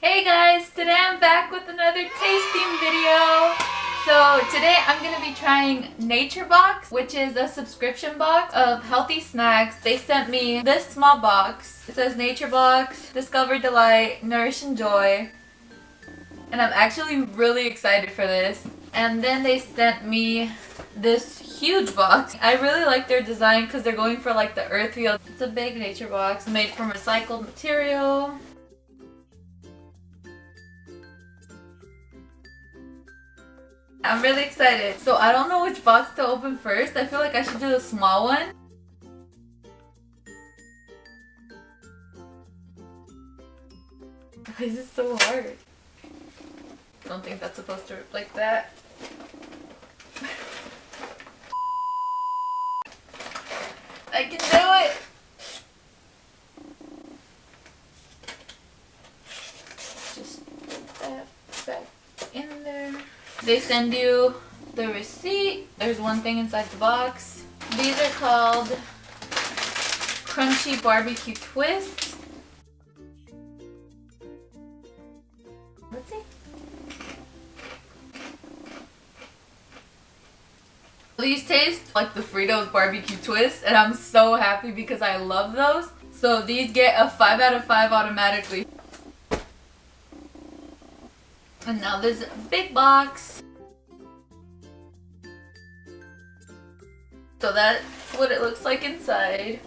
Hey guys, today I'm back with another tasting video. So today I'm going to be trying Naturebox, which is a subscription box of healthy snacks. They sent me this small box. It says Naturebox, Discover Delight, Nourish and Joy. And I'm actually really excited for this. And then they sent me this huge box. I really like their design because they're going for like the earth feel. It's a big nature box made from recycled material. I'm really excited. So I don't know which box to open first. I feel like I should do the small one. Why is it so hard? I don't think that's supposed to look like that. I can do it! Just put that back in there. They send you the receipt. There's one thing inside the box. These are called Crunchy Barbecue Twists. Let's see. These taste like the Fritos barbecue twist, and I'm so happy because I love those. So these get a 5 out of 5 automatically. And now there's a big box. So that's what it looks like inside.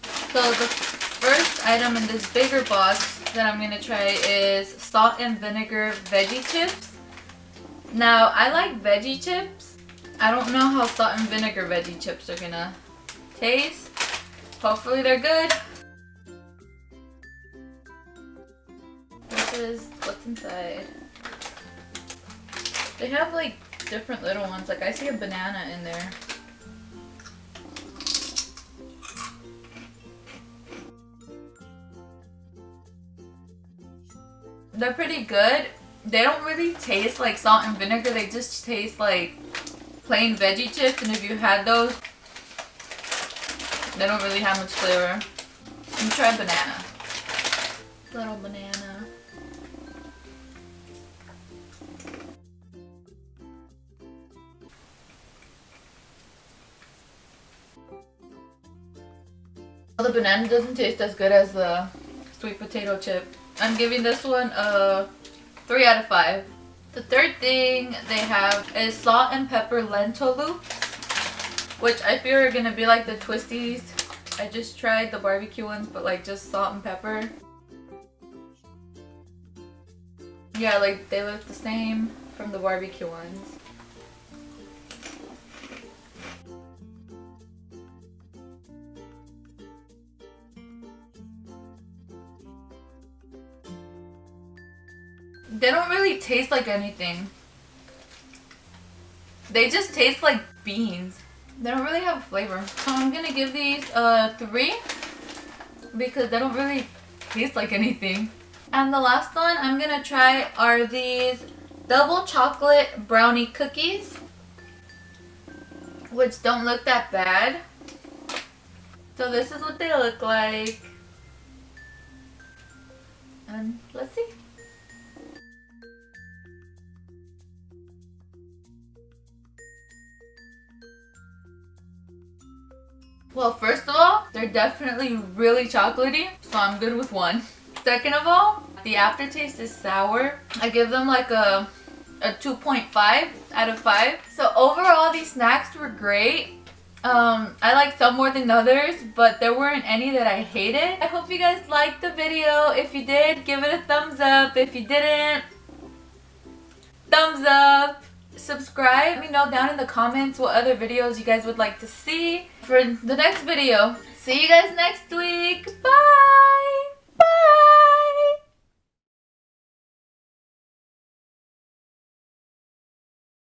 So the first item in this bigger box that I'm going to try is salt and vinegar veggie chips. Now I like veggie chips. I don't know how salt and vinegar veggie chips are going to taste. Hopefully they're good. This is what's inside. They have like different little ones. Like I see a banana in there. They're pretty good. They don't really taste like salt and vinegar. They just taste like plain veggie chips. And if you had those, they don't really have much flavor. Let me try banana. Little banana. The banana doesn't taste as good as the sweet potato chip. I'm giving this one a 3 out of 5. The third thing they have is salt and pepper lentil loops, which I feel are gonna be like the twisties. I just tried the barbecue ones, but like just salt and pepper. Yeah, like they look the same from the barbecue ones. They don't really taste like anything. They just taste like beans. They don't really have a flavor. So I'm gonna give these a 3 because they don't really taste like anything. And the last one I'm gonna try are these double chocolate brownie cookies, which don't look that bad. So this is what they look like. And let's see. Well, first of all, they're definitely really chocolatey, so I'm good with 1. Second of all, the aftertaste is sour. I give them like a 2.5 out of 5. So overall, these snacks were great. I like some more than others, but there weren't any that I hated. I hope you guys liked the video. If you did, give it a thumbs up. If you didn't, thumbs up. Subscribe. Let me know down in the comments what other videos you guys would like to see for the next video. See you guys next week. Bye!